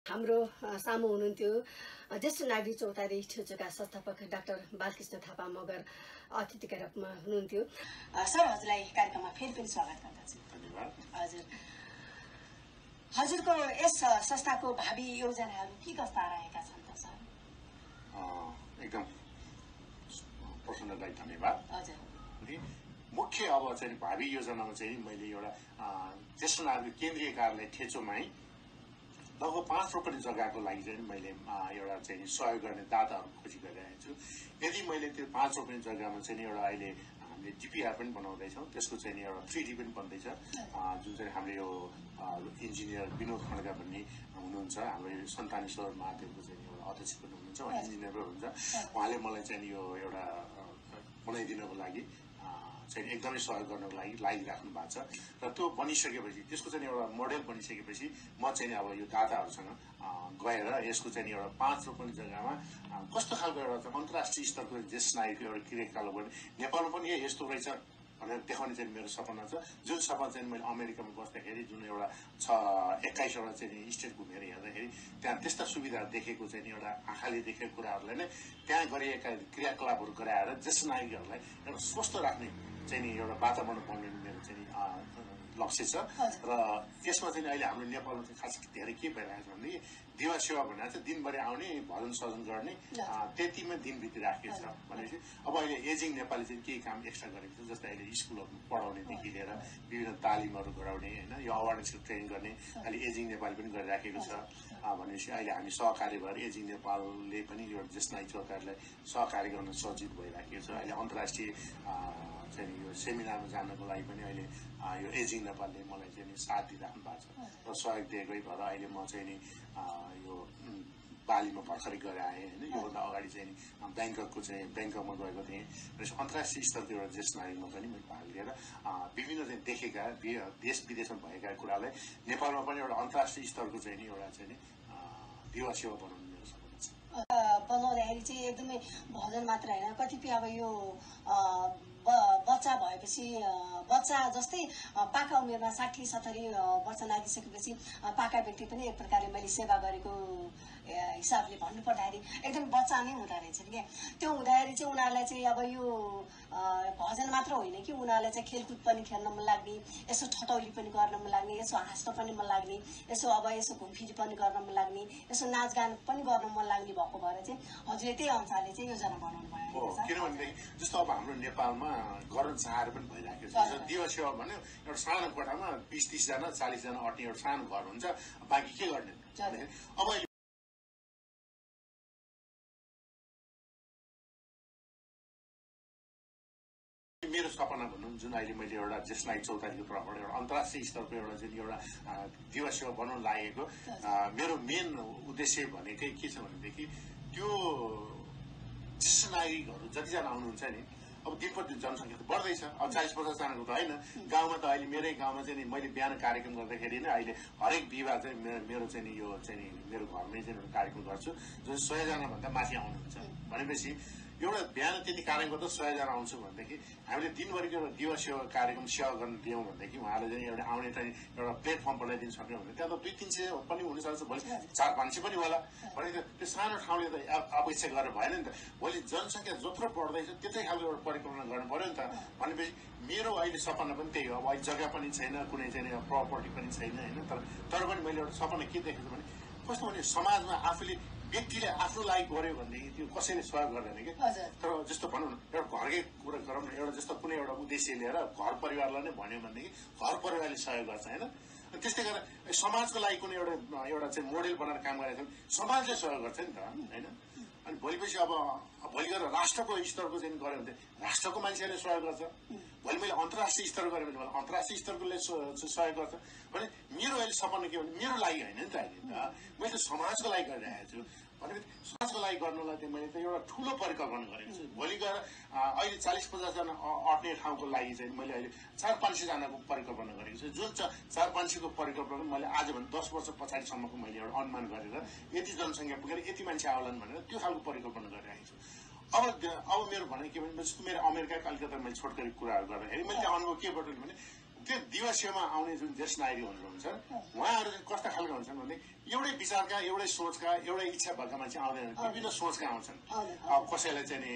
हाम्रो सामु हुनुहुन्थ्यो ज्येष्ठ नागरिक चौतारी छेउचोका संस्थापक डाक्टर बालकृष्ण थापा मगर अतिथिका रूपमा हुनुहुन्थ्यो। सर, हजुरलाई कार्यक्रममा फेरि पनि स्वागत गर्दछु। धन्यवाद। हजुर, हजुरको यस संस्थाको भावी योजनाहरू के कस्ता रहेका छन् त सर? एकदम प्रश्नलाई धन्यवाद। हजुर, मुख्य अब चाहिँ भावी योजनामा चाहिँ मैले एउटा ज्येष्ठ नागरिक केन्द्रीय कार्यालय ठेचोमै लगभग 5 रोपनी जग्गाको लागि चाहिँ मैले एउटा चाहिँ सहयोग गर्ने दाताहरू खोजी गरिरहेको छु। यदि मैले त्यो 5 रोपनी जग्गामा चाहिँ एउटा अहिले हामीले डिपिआर पनि बनाउँदैछौँ, त्यसको चाहिँ एउटा 3D पनि बन्दैछ, जुन चाहिँ हाम्रो यो इन्जिनियर विनोद खड्का भन्ने हुनुहुन्छ, हाम्रो सन्तानेश्वर महादेवको चाहिँ एउटा अध्यक्ष पनि हुनुहुन्छ, उहाँ इन्जिनियर पनि हुनुहुन्छ। उहाँले मलाई चाहिँ यो एउटा बनाइदिनको लागि चाहिँ एकदमै सहयोग गर्नको लागि लागिराख्नु भएको छ र त्यो बनिसकेपछि त्यसको चाहिँ एउटा मोडेल बनिसकेपछि म चाहिँ अब यो दाताहरूसँग गएर यसको चाहिँ एउटा 5 रोपनी जग्गामा कस्तो खालको एउटा अन्तर्राष्ट्रिय स्तरको ज्येष्ठ नागरिकको एउटा क्रियाकलाप गर्ने नेपालमा पनि यस्तो रहेछ भनेर देखाउने चाहिँ मेरो सपना छ। जुन सपना चाहिँ मैले अमेरिकामा बस्दाखेरि जुन एउटा 21वटा चाहिँ स्टेट घुमेर हेर्दाखेरि त्यहाँ त्यस्ता सुविधाहरू देखेको चाहिँ एउटा आँखाले देखेको कुराहरूलाई नै त्यहाँ गरिएका क्रियाकलापहरू गराएर ज्येष्ठ नागरिकहरूलाई एउटा स्वस्थ राख्ने चाहिँ नि एउटा वातावरण बनाउने मेरो चाहिँ लक्ष्य छ। र यसमा चाहिँ अहिले हाम्रो नेपालमा चाहिँ खास धेरै के भइरहेको छ भने दिवा सेवा भनेर चाहिँ दिनभरि आउने भजन सजन गर्ने त्यतिमै दिन बितिराखेको छ भनेपछि अब अहिले एजिङ नेपाली चाहिँ केही काम एक्स्ट्रा गरेको छ, जस्तै अहिले स्कुलहरू पढाउनेदेखि लिएर विभिन्न तालिमहरू गराउने होइन, यो अवेरनेसको ट्रेनिङ गर्ने अहिले एजिङ नेपाली पनि गरिराखेको छ। भनेपछि अहिले हामी सहकारी भएर एजिङ नेपालले पनि यो ज्येष्ठ नागरिक चौतारीलाई सहकारी गर्न सजिलो भइराखेको छ। अहिले अन्तर्राष्ट्रिय चाहिँ यो सेमिनारमा जानको लागि पनि अहिले यो एजिङ नेपालले मलाई चाहिँ साथ दिइराख्नु भएको छ र सहयोग दिएकै भएर अहिले म चाहिँ नि यो बालीमा भर्खरै गएर आएँ होइन। योभन्दा अगाडि चाहिँ ब्याङ्ककको चाहिँ ब्याङ्ककमा गएको थिएँ र अन्तर्राष्ट्रिय स्तरको एउटा ज्येष्ठ नागरिकमा पनि मैले भाग लिएर विभिन्न चाहिँ देखेका देश विदेशमा भएका कुरालाई नेपालमा पनि एउटा अन्तर्राष्ट्रिय स्तरको चाहिँ नि एउटा चाहिँ नि दिवा सेवा बनाउनु मेरो सपना छ। बनाउँदाखेरि चाहिँ एकदमै भजन मात्र होइन, कतिपय अब यो बच्चा भएपछि बच्चा जस्तै पाका उमेरमा 60-70 वर्ष नागिसकेपछि पाका व्यक्ति पनि एक प्रकारले मैले सेवा गरेको हिसाबले भन्नुपर्दाखेरि एकदम बच्चा नै हुँदो रहेछ क्या। त्यो हुँदाखेरि चाहिँ उनीहरूलाई चाहिँ अब यो भजन मात्र होइन कि उनीहरूलाई चाहिँ खेलकुद पनि खेल्न मन लाग्ने, यसो ठटौली पनि गर्न मन लाग्ने, यसो हाँस्न पनि मन लाग्ने, यसो घुमफिरी पनि गर्न मन लाग्ने, यसो नाचगान पनि गर्न मन लाग्ने भएको भएर चाहिँ हजुरले त्यही अनुसारले चाहिँ योजना बनाउनु भयो। किनभनेदेखि जस्तो अब हाम्रो नेपालमा गर्न चाहेर पनि भइरहेको छ। दिवा सेवा भन्यो एउटा सानो कोठामा 20-30 जना 40 जना अट्ने एउटा सानो घर हुन्छ, बाँकी के गर्ने। अब मेरो सपना भनौँ जुन अहिले मैले एउटा ज्येष्ठ नागरिक चौतारीको तर्फबाट एउटा अन्तर्राष्ट्रिय स्तरको एउटा चाहिँ एउटा दिवा सेवा बनाउन लागेको मेरो मेन उद्देश्य भनेकै के छ भनेदेखि त्यो ज्येष्ठ नागरिकहरू जतिजना आउनुहुन्छ नि, अब दिन प्रतिदिन जनसङ्ख्या त बढ्दैछ। अब 40-50 जनाको त होइन। गाउँमा त अहिले मेरै गाउँमा चाहिँ मैले बिहान कार्यक्रम गर्दाखेरि नै अहिले हरेक बिहिबार चाहिँ मेरो चाहिँ नि यो चाहिँ मेरो घरमै चाहिँ एउटा कार्यक्रम गर्छु जुन 100 जनाभन्दा माथि आउनुहुन्छ। भनेपछि एउटा बिहान त्यति कार्यक्रम गर्दा 100 जना आउँछु भनेदेखि हामीले दिनभरिको एउटा दिवा सेवा कार्यक्रम सेवा गर्न दियौँ भनेदेखि उहाँले चाहिँ एउटा आउने चाहिँ एउटा प्लेटफर्म बनाइदिनु सक्यो भने त्यहाँ त 200-300 पनि हुनसक्छ, भोलि 400-500 पनि होला। भने त्यो सानो ठाउँले त अपेक्षा गरेर भएन नि त। भोलि जनसङ्ख्या जत्रो बढ्दैछ त्यतै खालको एउटा परिकल्पना गर्नु पर्यो नि त। भनेपछि मेरो अहिले सपना पनि त्यही हो। अब अहिले जग्गा पनि छैन, कुनै चाहिँ प्रपर्टी पनि छैन होइन, तर पनि मैले एउटा सपना के देखेको छु भने कस्तो भने समाजमा आफूले व्यक्तिले आफ्नो लागि गर्यो भनेदेखि त्यो कसैले सहयोग गर्दैन कि। तर जस्तो भनौँ न एउटा घरकै कुरा गरौँ न, एउटा जस्तो कुनै एउटा उद्देश्य लिएर घर परिवारलाई नै भन्यो भनेदेखि घर परिवारले सहयोग गर्छ होइन। त्यस्तै गरेर समाजको लागि कुनै एउटा चाहिँ मोडेल बनाएर काम गरेको छ समाजले सहयोग गर्छ नि त होइन। अनि भोलिपछि अब भोलि गएर राष्ट्रको स्तरको चाहिँ गऱ्यो भने राष्ट्रको मान्छेहरूले सहयोग गर्छ। भोलि मैले अन्तर्राष्ट्रिय स्तर गरेँ भने अन्तर्राष्ट्रिय स्तरकोले सहयोग गर्छ। भने मेरो अहिले सपना के भने मेरो लागि होइन नि त, अहिले त मैले समाजको लागि गरिरहेको छु। भनेपछि समाजको लागि गर्नलाई चाहिँ मैले त एउटा ठुलो परिकल्पना गरेको छु। भोलि गएर अहिले 40-50 जना अट्ने ठाउँको लागि चाहिँ मैले अहिले 400-500 जनाको परिकल्पना गरेको छु। जुन 400-500 को परिकल्पना मैले आजभन्दा 10 वर्ष पछाडिसम्मको मैले एउटा अनुमान गरेर यति जनसङ्ख्या पुगेर यति मान्छे आउलान् भनेर त्यो खालको परिकल्पना गरिरहेको छु। अब मेरो भने के भने जस्तो मेरो अमेरिका कलकत्ता मैले छोटकरी कुराहरू गर्दाखेरि मैले त्यहाँ अनुभव के बटुल्यो भने त्यो दिवसीयमा आउने जुन ज्येष्ठ नागरिकहरू हुन्छन् उहाँहरू चाहिँ कस्ता खालका हुन्छन् भने एउटै विचारका एउटै सोचका एउटै इच्छा भएका मान्छे आउँदैनन् विभिन्न सोचका आउँछन् कसैलाई चाहिँ नि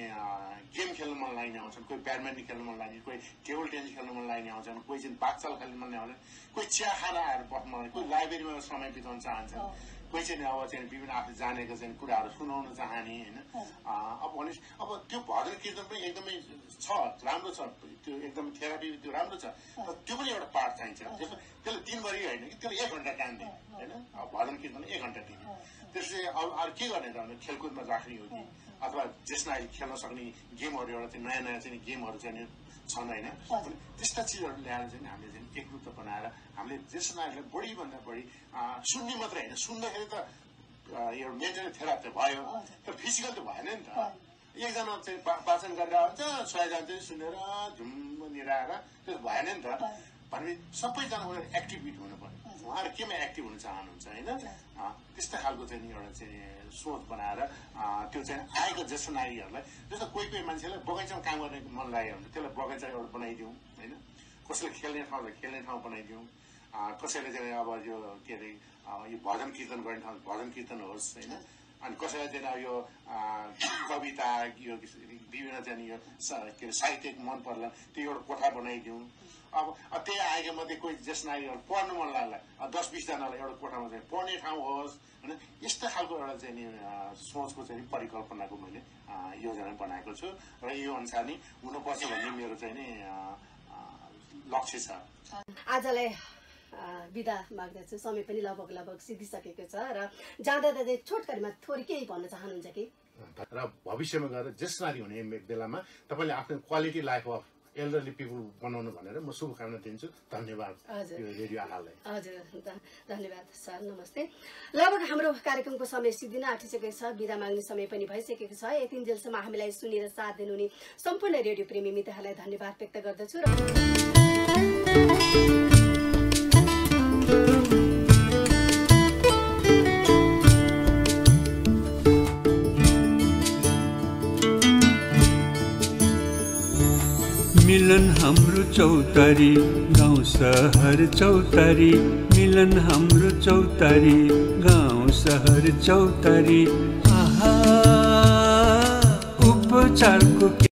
गेम खेल्न मन लाग्ने आउँछन् कोही ब्याडमिन्टन खेल्न मन लाग्ने कोही टेबल टेनिस खेल्न मन लाग्ने आउँछन् कोही चाहिँ बागचाल खेल्न मन आउँछन् कोही चिया खाएर आएर बस्न मन कोही लाइब्रेरीमा समय बिताउन चाहन्छन् कोही चाहिँ अब चाहिँ विभिन्न आफूले जानेको चाहिँ कुराहरू सुनाउन चाहने होइन अब भनेपछि अब त्यो भजन कीर्तन पनि एकदमै छ राम्रो छ त्यो एकदम थेरापी त्यो राम्रो छ त्यो पनि एउटा पाठ चाहिन्छ त्यसलाई दिनभरि होइन कि त्यसलाई 1 घन्टा टाइम दिने होइन भजन कीर्तन 1 घन्टा दिने त्यसले अरू के गर्ने त भने खेलकुदमा राख्ने हो कि अथवा जसमा खेल्न सक्ने गेमहरू एउटा चाहिँ नयाँ नयाँ चाहिँ गेमहरू चाहिँ छन् होइन त्यस्ता चिजहरू ल्याएर चाहिँ हामीले चाहिँ एकरूपता बनाएर हामीले ज्येष्ठ नागरिकलाई बढीभन्दा बढी सुन्ने मात्रै होइन सुन्दाखेरि त यो मेन्टली थेरापी त भयो तर फिजिकल त भएन नि त एकजना चाहिँ वाचन गरेर आउँछ 100 जना चाहिँ सुनेर झुम्म निराएर त्यो भएन नि त भनेपछि सबैजना उनीहरू एक्टिभिटी हुनु पर्यो उहाँहरू केमा एक्टिभ हुन चाहनुहुन्छ होइन त्यस्तै खालको चाहिँ एउटा चाहिँ सोच बनाएर त्यो चाहिँ आएको ज्येष्ठ नागरिकहरूलाई जस्तो कोही कोही मान्छेलाई बगैँचामा काम गर्ने मन लाग्यो भने त्यसलाई बगैँचा एउटा बनाइदिउँ होइन कसैले खेल्ने ठाउँ बनाइदिउँ कसैले चाहिँ अब यो के अरे यो भजन कीर्तन गर्ने ठाउँ भजन कीर्तन होस् होइन अनि कसैलाई चाहिँ यो कविता यो विभिन्न चाहिँ यो के अरे साहित्यिक मन पर्ला त्यो एउटा कोठा बनाइदिउँ अब त्यही आएको मध्ये कोही ज्येष्ठ नागरिकहरू पढ्नु मन लाग्ला 10-20 जनालाई एउटा कोठामा चाहिँ पढ्ने ठाउँ होस् होइन यस्तो खालको एउटा चाहिँ नि सोचको चाहिँ परिकल्पनाको मैले योजना बनाएको छु र यो अनुसार नै हुनुपर्छ भन्ने मेरो चाहिँ नि लक्ष्य छ। आजलाई बिदा माग्दछु समय पनि लगभग सिद्धिसकेको छ र जाँदा चाहिँ छोटकरीमा थोरै केही भन्न चाहनुहुन्छ कि र भविष्यमा गएर ज्येष्ठ नागरिक हुने बेलामा तपाईँले आफ्नो quality life of elderly people बनाउनु भनेर म शुभकामना दिन्छु। धन्यवाद यो रेडियो आहाललाई। हजुर धन्यवाद सर नमस्ते। लगभग हाम्रो कार्यक्रमको समय सिद्धिन आँटिसकेको छ बिदा माग्ने समय पनि भइसकेको छ यतिन्जेलसम्म हामीलाई सुनेर साथ दिनुहुने सम्पूर्ण रेडियो प्रेमी मित्रहरूलाई धन्यवाद व्यक्त गर्दछु र मिलन हाम्रो चौतारी गाउँ सहर चौतारी मिलन हाम्रो चौतारी गाउँ सहर चौतारी आहा उपचारको